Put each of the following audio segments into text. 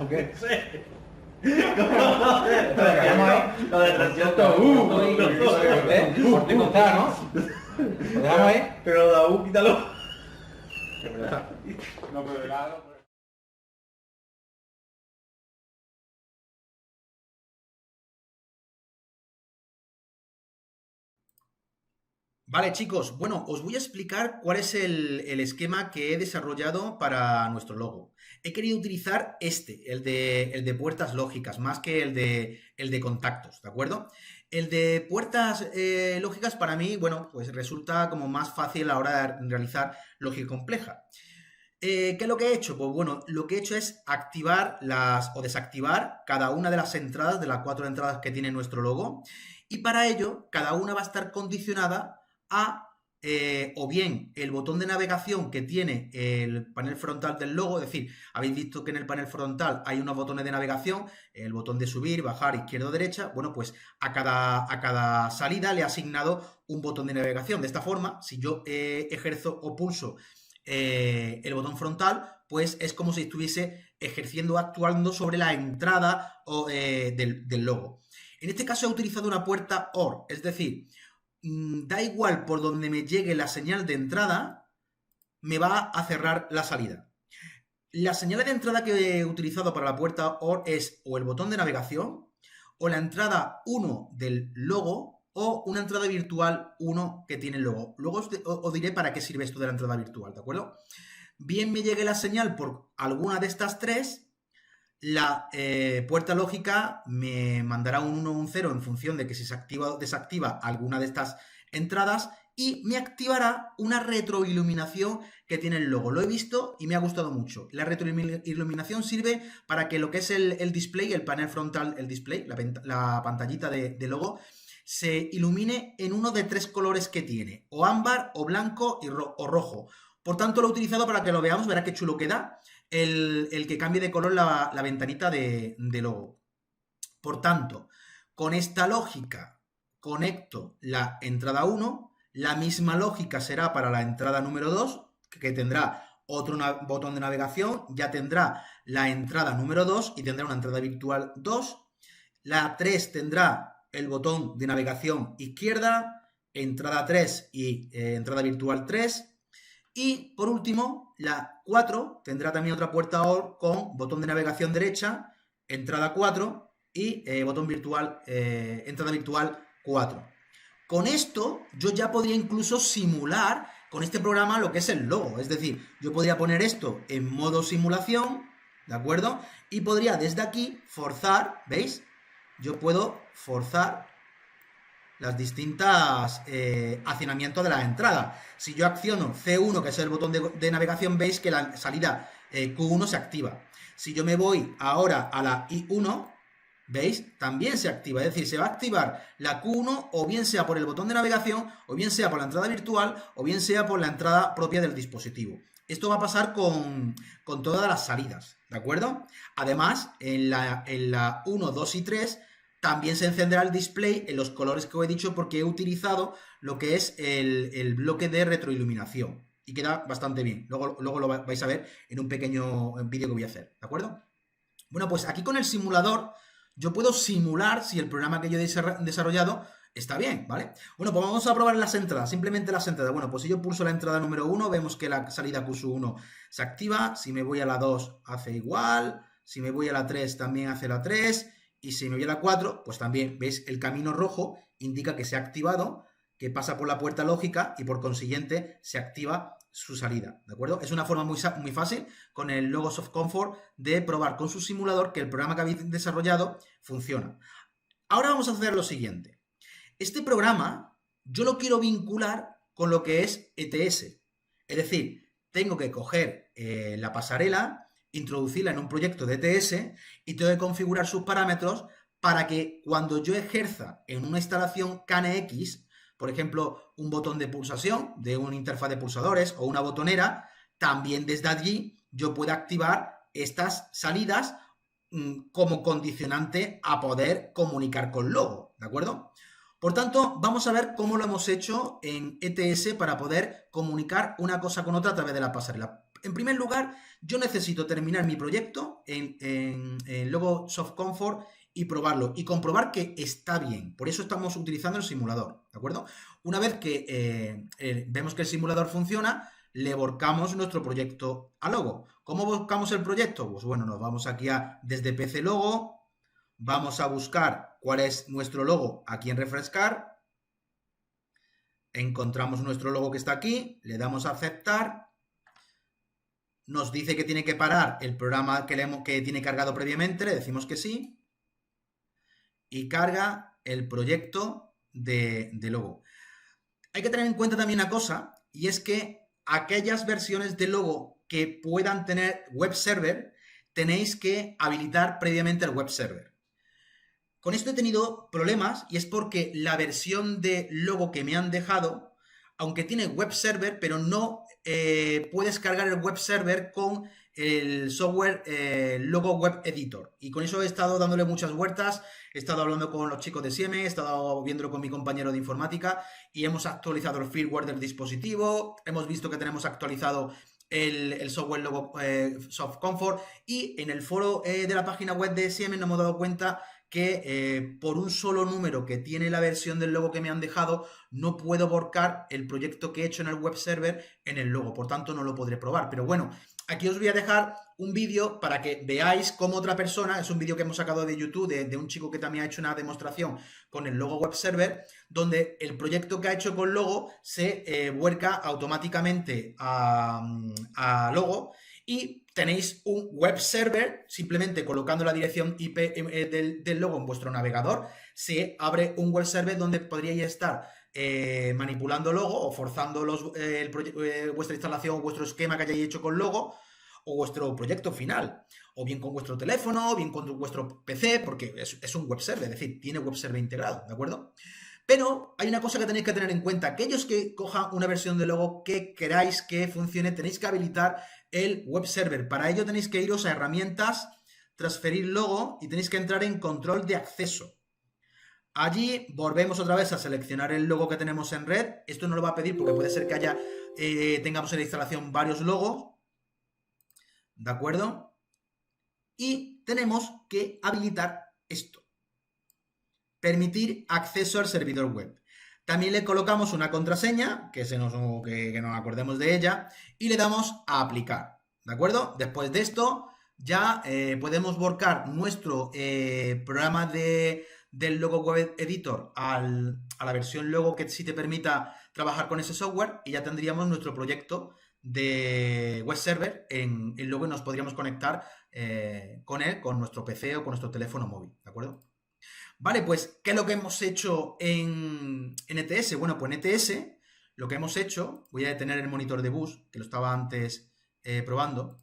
¿O qué? Lo de transición. Por ti contar, ¿no? Lo dejamos ahí. Pero la quítalo. No, pero de lado. Vale, chicos, bueno, os voy a explicar cuál es el esquema que he desarrollado para nuestro logo. He querido utilizar el de puertas lógicas, más que el de contactos, ¿de acuerdo? El de puertas lógicas para mí, bueno, pues resulta como más fácil a la hora de realizar lógica compleja. ¿Qué es lo que he hecho? Pues bueno, lo que he hecho es activar o desactivar cada una de las entradas, de las 4 entradas que tiene nuestro logo, y para ello cada una va a estar condicionada a o bien el botón de navegación que tiene el panel frontal del logo, es decir, habéis visto que en el panel frontal hay unos botones de navegación, el botón de subir, bajar, izquierda o derecha, bueno, pues a cada salida le he asignado un botón de navegación. De esta forma, si yo ejerzo o pulso el botón frontal, pues es como si estuviese ejerciendo o actuando sobre la entrada del logo. En este caso he utilizado una puerta OR, es decir, da igual por donde me llegue la señal de entrada, me va a cerrar la salida. La señal de entrada que he utilizado para la puerta OR es o el botón de navegación, o la entrada 1 del logo, o una entrada virtual 1 que tiene el logo. Luego os diré para qué sirve esto de la entrada virtual, ¿de acuerdo? Bien me llegue la señal por alguna de estas tres, la puerta lógica me mandará un 1 o un 0 en función de que si se activa o desactiva alguna de estas entradas y me activará una retroiluminación que tiene el logo. Lo he visto y me ha gustado mucho. La retroiluminación sirve para que lo que es el display, el panel frontal, el display, la pantallita de logo, se ilumine en uno de 3 colores que tiene, o ámbar, o blanco o rojo. Por tanto, lo he utilizado para que lo veamos, verá qué chulo queda el que cambie de color la ventanita de logo. Por tanto, con esta lógica conecto la entrada 1, la misma lógica será para la entrada número 2, que tendrá otro botón de navegación, ya tendrá la entrada número 2 y tendrá una entrada virtual 2. La 3 tendrá el botón de navegación izquierda, entrada 3 y entrada virtual 3. Y por último, la 4 tendrá también otra puerta OR con botón de navegación derecha, entrada 4 y entrada virtual 4. Con esto yo ya podría incluso simular con este programa lo que es el logo. Es decir, yo podría poner esto en modo simulación, ¿de acuerdo? Y podría desde aquí forzar, ¿veis? Yo puedo forzar las distintas hacinamientos de la entrada. Si yo acciono C1, que es el botón de navegación, veis que la salida Q1 se activa. Si yo me voy ahora a la I1, ¿veis? También se activa. Es decir, se va a activar la Q1 o bien sea por el botón de navegación, o bien sea por la entrada virtual, o bien sea por la entrada propia del dispositivo. Esto va a pasar con todas las salidas, ¿de acuerdo? Además, en la 1, 2 y 3 también se encenderá el display en los colores que os he dicho porque he utilizado lo que es el bloque de retroiluminación. Y queda bastante bien. Luego lo vais a ver en un pequeño vídeo que voy a hacer, ¿de acuerdo? Bueno, pues aquí con el simulador yo puedo simular si el programa que yo he desarrollado está bien, ¿vale? Bueno, pues vamos a probar las entradas, simplemente las entradas. Bueno, pues si yo pulso la entrada número 1, vemos que la salida Q1 se activa. Si me voy a la 2, hace igual. Si me voy a la 3, también hace la 3. Y si me voy a la 4, pues también, ¿veis? El camino rojo indica que se ha activado, que pasa por la puerta lógica y por consiguiente se activa su salida, ¿de acuerdo? Es una forma muy fácil con el Logos of Comfort de probar con su simulador que el programa que habéis desarrollado funciona. Ahora vamos a hacer lo siguiente. Este programa yo lo quiero vincular con lo que es ETS. Es decir, tengo que coger la pasarela, introducirla en un proyecto de ETS y tengo que configurar sus parámetros para que cuando yo ejerza en una instalación KNX, por ejemplo, un botón de pulsación de una interfaz de pulsadores o una botonera, también desde allí yo pueda activar estas salidas como condicionante a poder comunicar con logo, ¿de acuerdo? Por tanto, vamos a ver cómo lo hemos hecho en ETS para poder comunicar una cosa con otra a través de la pasarela. En primer lugar, yo necesito terminar mi proyecto en Logo Soft Comfort y probarlo y comprobar que está bien. Por eso estamos utilizando el simulador, ¿de acuerdo? Una vez que vemos que el simulador funciona, le volcamos nuestro proyecto a Logo. ¿Cómo volcamos el proyecto? Pues bueno, nos vamos aquí a desde PC Logo, vamos a buscar cuál es nuestro logo aquí en refrescar, encontramos nuestro logo que está aquí, le damos a aceptar, nos dice que tiene que parar el programa que tiene cargado previamente, le decimos que sí, y carga el proyecto de logo. Hay que tener en cuenta también una cosa, y es que aquellas versiones de logo que puedan tener web server, tenéis que habilitar previamente el web server. Con esto he tenido problemas y es porque la versión de logo que me han dejado, aunque tiene web server, pero no puedes cargar el web server con el software Logo Web Editor. Y con eso he estado dándole muchas vueltas, he estado hablando con los chicos de Siemens, he estado viéndolo con mi compañero de informática y hemos actualizado el firmware del dispositivo, hemos visto que tenemos actualizado el software Logo Soft Comfort y en el foro de la página web de Siemens nos hemos dado cuenta que por un solo número que tiene la versión del logo que me han dejado, no puedo volcar el proyecto que he hecho en el web server en el logo, por tanto no lo podré probar. Pero bueno, aquí os voy a dejar un vídeo para que veáis cómo otra persona, es un vídeo que hemos sacado de YouTube de un chico que también ha hecho una demostración con el logo web server, donde el proyecto que ha hecho con logo se vuelca automáticamente a logo y tenéis un web server, simplemente colocando la dirección IP del logo en vuestro navegador, se abre un web server donde podríais estar manipulando logo o forzando vuestra instalación o vuestro esquema que hayáis hecho con logo o vuestro proyecto final, o bien con vuestro teléfono, o bien con vuestro PC, porque es un web server, es decir, tiene web server integrado, ¿de acuerdo? Pero hay una cosa que tenéis que tener en cuenta, aquellos que cojan una versión de logo que queráis que funcione, tenéis que habilitar el web server. Para ello tenéis que iros a herramientas, transferir logo y tenéis que entrar en control de acceso. Allí volvemos otra vez a seleccionar el logo que tenemos en red. Esto no lo va a pedir porque puede ser que tengamos en la instalación varios logos. ¿De acuerdo? Y tenemos que habilitar esto. Permitir acceso al servidor web. También le colocamos una contraseña, que nos acordemos de ella, y le damos a aplicar, ¿de acuerdo? Después de esto, ya podemos volcar nuestro programa del Logo Web Editor a la versión Logo que sí te permita trabajar con ese software y ya tendríamos nuestro proyecto de web server en Logo y nos podríamos conectar con él, con nuestro PC o con nuestro teléfono móvil, ¿de acuerdo? Vale, pues, ¿qué es lo que hemos hecho en ETS? Bueno, pues en ETS lo que hemos hecho, voy a detener el monitor de bus, que lo estaba antes probando.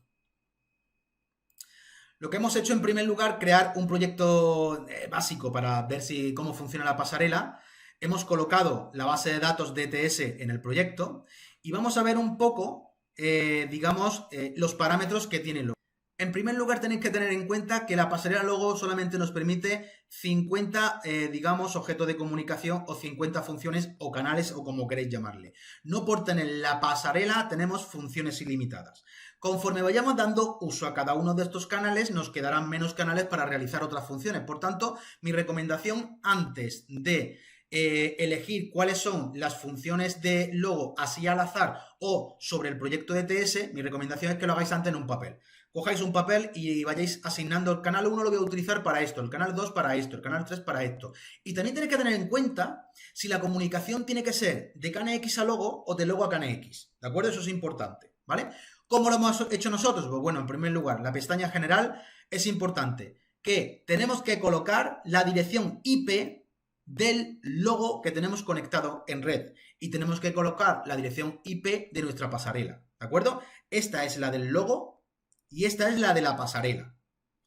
Lo que hemos hecho en primer lugar, crear un proyecto básico para ver cómo funciona la pasarela. Hemos colocado la base de datos de ETS en el proyecto y vamos a ver un poco, digamos, los parámetros que tiene Logo. En primer lugar, tenéis que tener en cuenta que la pasarela Logo solamente nos permite 50, digamos, objetos de comunicación o 50 funciones o canales o como queréis llamarle. No por tener la pasarela tenemos funciones ilimitadas. Conforme vayamos dando uso a cada uno de estos canales, nos quedarán menos canales para realizar otras funciones. Por tanto, mi recomendación antes de elegir cuáles son las funciones de Logo así al azar o sobre el proyecto de ETS, mi recomendación es que lo hagáis antes en un papel. Cojáis un papel y vayáis asignando el canal 1 lo voy a utilizar para esto, el canal 2 para esto, el canal 3 para esto. Y también tenéis que tener en cuenta si la comunicación tiene que ser de KNX a Logo o de Logo a KNX, ¿de acuerdo? Eso es importante, ¿vale? ¿Cómo lo hemos hecho nosotros? Pues bueno, en primer lugar, la pestaña general es importante que tenemos que colocar la dirección IP del logo que tenemos conectado en red y tenemos que colocar la dirección IP de nuestra pasarela, ¿de acuerdo? Esta es la del logo y esta es la de la pasarela,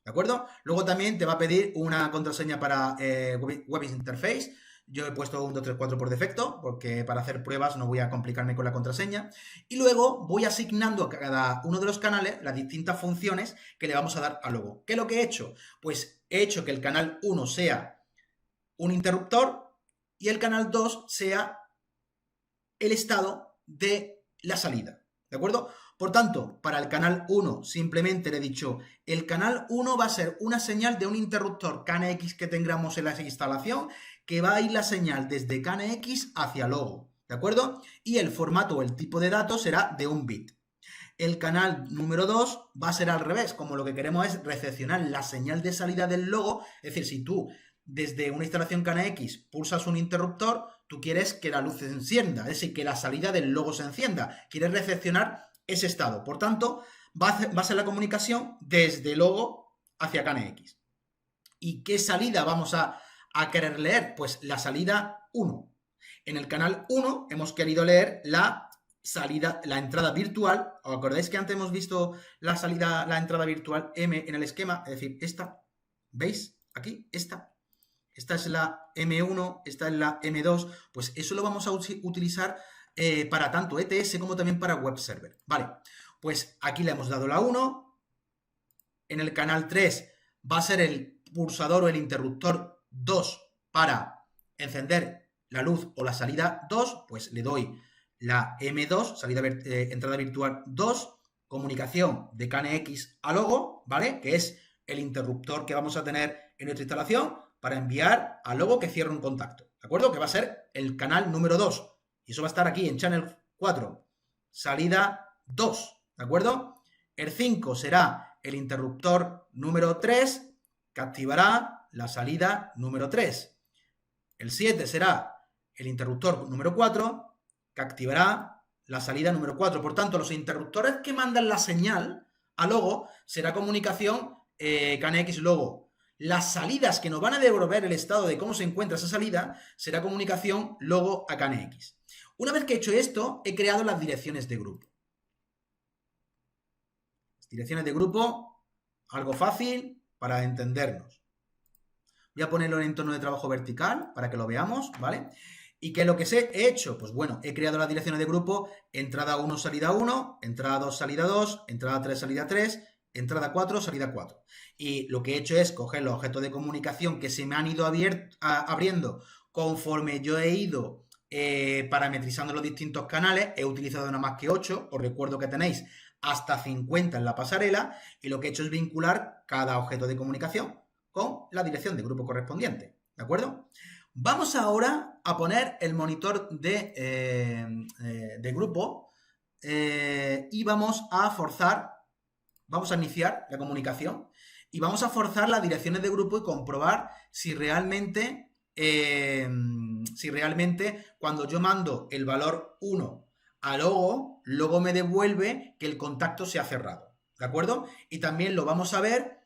¿de acuerdo? Luego también te va a pedir una contraseña para Web Interface. Yo he puesto 1, 2, 3, 4 por defecto, porque para hacer pruebas no voy a complicarme con la contraseña. Y luego voy asignando a cada uno de los canales las distintas funciones que le vamos a dar al logo. ¿Qué es lo que he hecho? Pues he hecho que el canal 1 sea un interruptor y el canal 2 sea el estado de la salida, ¿de acuerdo? Por tanto, para el canal 1 simplemente le he dicho, el canal 1 va a ser una señal de un interruptor KNX que tengamos en la instalación, que va a ir la señal desde KNX hacia logo, ¿de acuerdo? Y el formato o el tipo de datos será de 1 bit. El canal número 2 va a ser al revés, como lo que queremos es recepcionar la señal de salida del logo, es decir, si tú desde una instalación KNX pulsas un interruptor, tú quieres que la luz se encienda, es decir, que la salida del logo se encienda, quieres recepcionar ese estado. Por tanto, va a ser la comunicación desde logo hacia KNX. ¿Y qué salida vamos a querer leer? Pues la salida 1. En el canal 1 hemos querido leer la salida, la entrada virtual. ¿Os acordáis que antes hemos visto la salida, la entrada virtual M en el esquema? Es decir, esta, ¿veis? Aquí, esta es la M1, esta es la M2, pues eso lo vamos a utilizar para tanto ETS como también para web server. Vale, pues aquí le hemos dado la 1, en el canal 3 va a ser el pulsador o el interruptor 2 para encender la luz o la salida 2, pues le doy la M2, entrada virtual 2, comunicación de KNX a logo, ¿vale? Que es el interruptor que vamos a tener en nuestra instalación para enviar al logo que cierre un contacto, ¿de acuerdo? Que va a ser el canal número 2. Y eso va a estar aquí en channel 4, salida 2, ¿de acuerdo? El 5 será el interruptor número 3, que activará la salida número 3. El 7 será el interruptor número 4, que activará la salida número 4. Por tanto, los interruptores que mandan la señal a logo será comunicación KNX logo. Las salidas que nos van a devolver el estado de cómo se encuentra esa salida será comunicación logo a KNX. Una vez que he hecho esto, he creado las direcciones de grupo. Las direcciones de grupo, algo fácil para entendernos. Voy a ponerlo en entorno de trabajo vertical para que lo veamos, ¿vale? ¿Y qué es lo que he hecho? Pues bueno, he creado las direcciones de grupo, entrada 1, salida 1, entrada 2, salida 2, entrada 3, salida 3, entrada 4, salida 4. Y lo que he hecho es coger los objetos de comunicación que se me han ido abriendo conforme yo he ido parametrizando los distintos canales. He utilizado nada más que 8, os recuerdo que tenéis hasta 50 en la pasarela, y lo que he hecho es vincular cada objeto de comunicación con la dirección de grupo correspondiente, ¿de acuerdo? Vamos ahora a poner el monitor de grupo y vamos a iniciar la comunicación y vamos a forzar las direcciones de grupo y comprobar si realmente cuando yo mando el valor 1 a logo me devuelve que el contacto se ha cerrado, ¿de acuerdo? Y también lo vamos a ver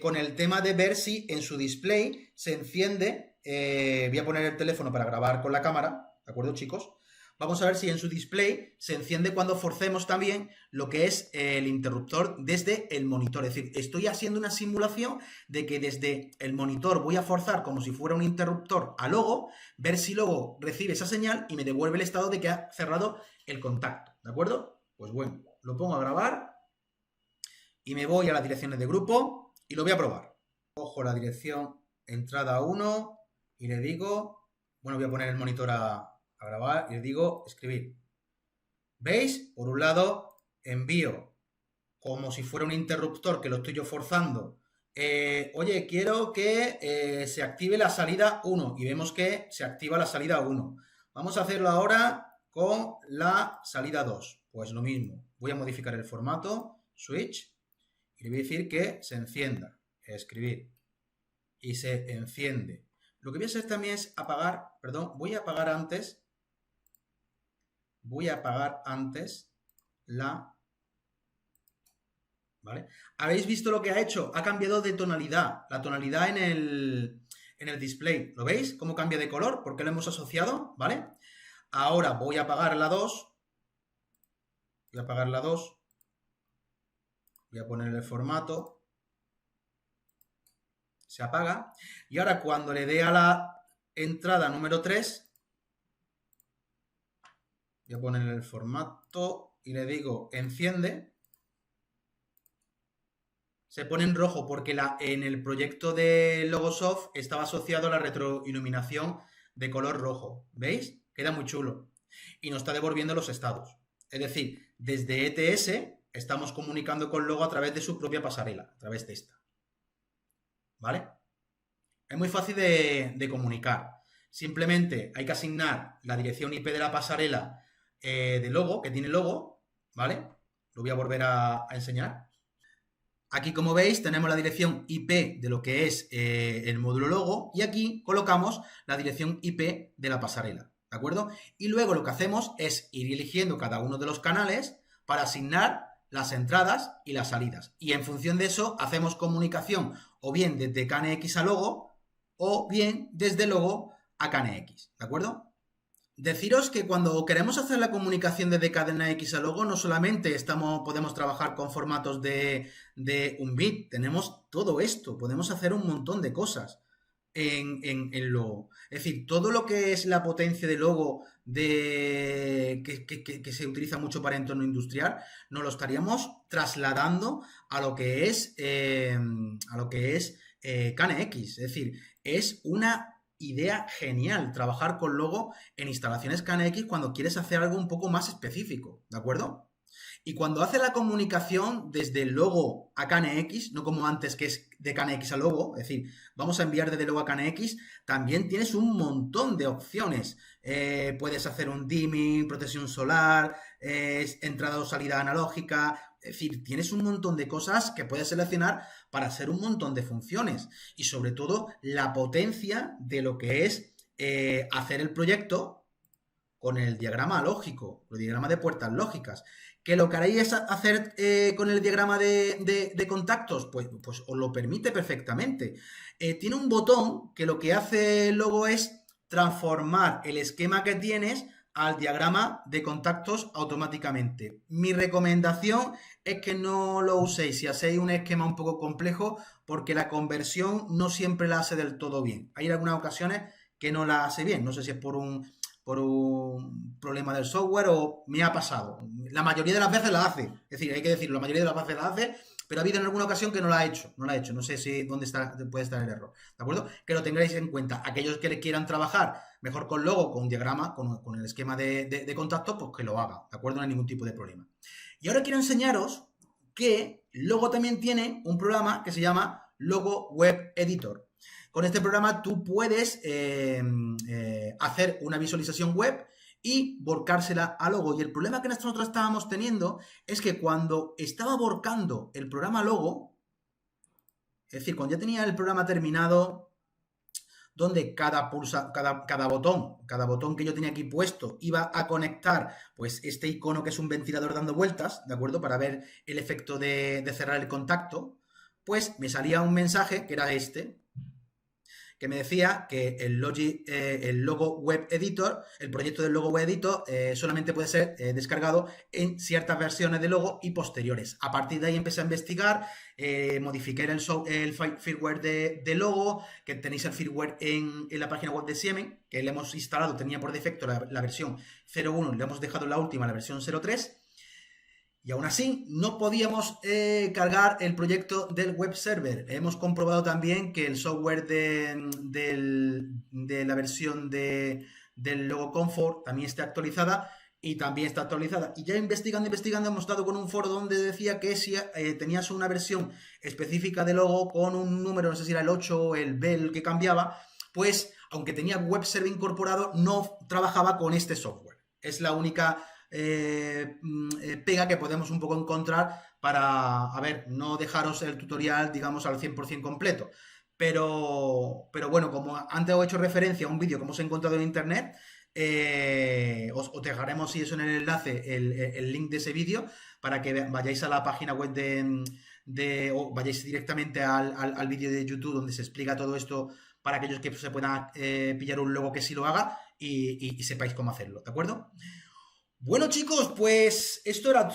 con el tema de ver si en su display se enciende. Voy a poner el teléfono para grabar con la cámara, ¿de acuerdo, chicos? Vamos a ver si en su display se enciende cuando forcemos también lo que es el interruptor desde el monitor. Es decir, estoy haciendo una simulación de que desde el monitor voy a forzar como si fuera un interruptor a logo, ver si logo recibe esa señal y me devuelve el estado de que ha cerrado el contacto, ¿de acuerdo? Pues bueno, lo pongo a grabar y me voy a las direcciones de grupo y lo voy a probar. Cojo la dirección entrada 1 y le digo, bueno, voy a poner el monitor a grabar y le digo escribir. ¿Veis? Por un lado envío como si fuera un interruptor que lo estoy yo forzando. Oye, quiero que se active la salida 1 y vemos que se activa la salida 1. Vamos a hacerlo ahora con la salida 2. Pues lo mismo. Voy a modificar el formato, switch, y le voy a decir que se encienda. Escribir. Y se enciende. Lo que voy a hacer también es apagar, perdón, voy a apagar antes la... ¿Vale? ¿Habéis visto lo que ha hecho? Ha cambiado de tonalidad, la tonalidad en el display. ¿Lo veis? ¿Cómo cambia de color? Porque lo hemos asociado, ¿vale? Ahora voy a apagar la 2. Voy a apagar la 2. Voy a poner el formato. Se apaga. Y ahora cuando le dé a la entrada número 3, voy a poner el formato y le digo enciende. Se pone en rojo porque en el proyecto de Logosoft estaba asociado a la retroiluminación de color rojo. ¿Veis? Queda muy chulo. Y nos está devolviendo los estados. Es decir, desde ETS estamos comunicando con Logo a través de su propia pasarela, a través de esta. ¿Vale? Es muy fácil de comunicar. Simplemente hay que asignar la dirección IP de la pasarela de Logo, que tiene Logo, ¿vale? Lo voy a volver a enseñar. Aquí, como veis, tenemos la dirección IP de lo que es el módulo Logo y aquí colocamos la dirección IP de la pasarela, ¿de acuerdo? Y luego lo que hacemos es ir eligiendo cada uno de los canales para asignar las entradas y las salidas. Y en función de eso hacemos comunicación o bien desde KNX a Logo o bien desde Logo a KNX, ¿de acuerdo? Deciros que cuando queremos hacer la comunicación desde cadena X a Logo, no solamente podemos trabajar con formatos de un bit, tenemos todo esto, podemos hacer un montón de cosas en Logo. Es decir, todo lo que es la potencia de Logo que se utiliza mucho para entorno industrial, nos lo estaríamos trasladando a lo que es KNX. Es decir, es una idea genial trabajar con Logo en instalaciones KNX cuando quieres hacer algo un poco más específico, ¿de acuerdo? Y cuando hace la comunicación desde Logo a KNX, no como antes que es de KNX a Logo, es decir, vamos a enviar desde Logo a KNX, también tienes un montón de opciones. Puedes hacer un dimming, protección solar, entrada o salida analógica, es decir, tienes un montón de cosas que puedes seleccionar para hacer un montón de funciones y sobre todo la potencia de lo que es hacer el proyecto con el diagrama lógico, el diagrama de puertas lógicas. ¿Que lo que haréis es hacer con el diagrama de contactos? Pues os lo permite perfectamente. Tiene un botón que lo que hace el Logo es transformar el esquema que tienes al diagrama de contactos automáticamente. Mi recomendación es que no lo uséis si hacéis un esquema un poco complejo porque la conversión no siempre la hace del todo bien. Hay algunas ocasiones que no la hace bien. No sé si es por un problema del software o me ha pasado. La mayoría de las veces la hace. Es decir, hay que decirlo, la mayoría de las veces la hace, pero ha habido en alguna ocasión que no la ha hecho. No sé si dónde puede estar el error. ¿De acuerdo? Que lo tengáis en cuenta. Aquellos que quieran trabajar mejor con Logo, con un diagrama, con el esquema de contacto, pues que lo haga. ¿De acuerdo? No hay ningún tipo de problema. Y ahora quiero enseñaros que Logo también tiene un programa que se llama Logo Web Editor. Con este programa tú puedes hacer una visualización web y volcársela a Logo. Y el problema que nosotros estábamos teniendo es que cuando estaba volcando el programa Logo, es decir, cuando ya tenía el programa terminado, donde cada botón que yo tenía aquí puesto iba a conectar pues este icono que es un ventilador dando vueltas, ¿de acuerdo? Para ver el efecto de cerrar el contacto, pues me salía un mensaje que era este, que me decía que el Logo Web Editor, el proyecto del Logo Web Editor solamente puede ser descargado en ciertas versiones de Logo y posteriores. A partir de ahí empecé a investigar, modifiqué el firmware de Logo, que tenéis el firmware en la página web de Siemens, que le hemos instalado, tenía por defecto la versión 0.1, le hemos dejado la última, la versión 0.3. Y aún así, no podíamos cargar el proyecto del web server. Hemos comprobado también que el software de la versión del Logo Comfort también está actualizada y también está actualizada. Y ya investigando, hemos dado con un foro donde decía que si tenías una versión específica de Logo con un número, no sé si era el 8 o el B el que cambiaba, pues aunque tenía web server incorporado, no trabajaba con este software. Es la única pega que podemos un poco encontrar para, a ver, no dejaros el tutorial, digamos, al 100% completo. Pero bueno, como antes os he hecho referencia a un vídeo que hemos encontrado en internet, os dejaremos, si eso, en el enlace, el link de ese vídeo para que vayáis a la página web o vayáis directamente al vídeo de YouTube donde se explica todo esto para aquellos que se puedan pillar un logo que sí lo haga y sepáis cómo hacerlo, ¿de acuerdo? Bueno, chicos, pues esto era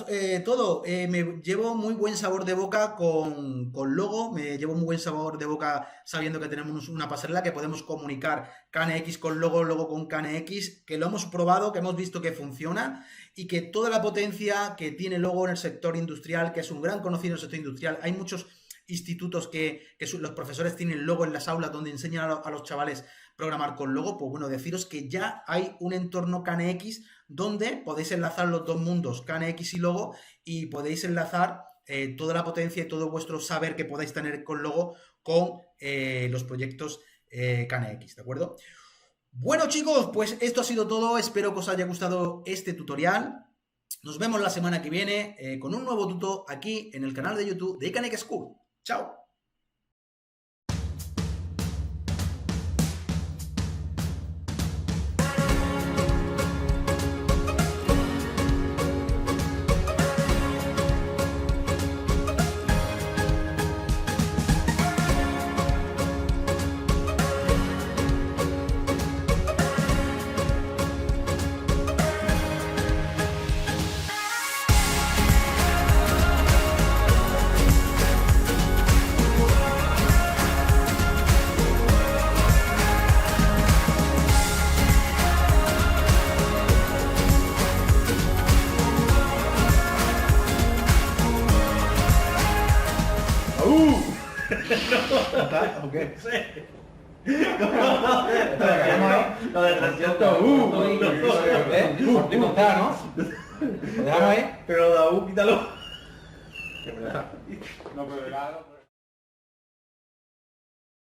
todo. Me llevo muy buen sabor de boca con Logo, me llevo muy buen sabor de boca sabiendo que tenemos una pasarela que podemos comunicar KNX con Logo, Logo con KNX, que lo hemos probado, que hemos visto que funciona y que toda la potencia que tiene Logo en el sector industrial, que es un gran conocido en el sector industrial, hay muchos institutos que los profesores tienen logo en las aulas donde enseñan a los chavales programar con logo, pues bueno, deciros que ya hay un entorno KNX donde podéis enlazar los dos mundos, KNX y logo, y podéis enlazar toda la potencia y todo vuestro saber que podáis tener con logo con los proyectos KNX, ¿de acuerdo? Bueno, chicos, pues esto ha sido todo. Espero que os haya gustado este tutorial. Nos vemos la semana que viene con un nuevo tuto aquí en el canal de YouTube de KNX School. ¡Chao! ¿Está? Ok. Lo del 300. Por ti no está, ¿no? Lo dejamos ahí. Pero Daú, quítalo. No, pero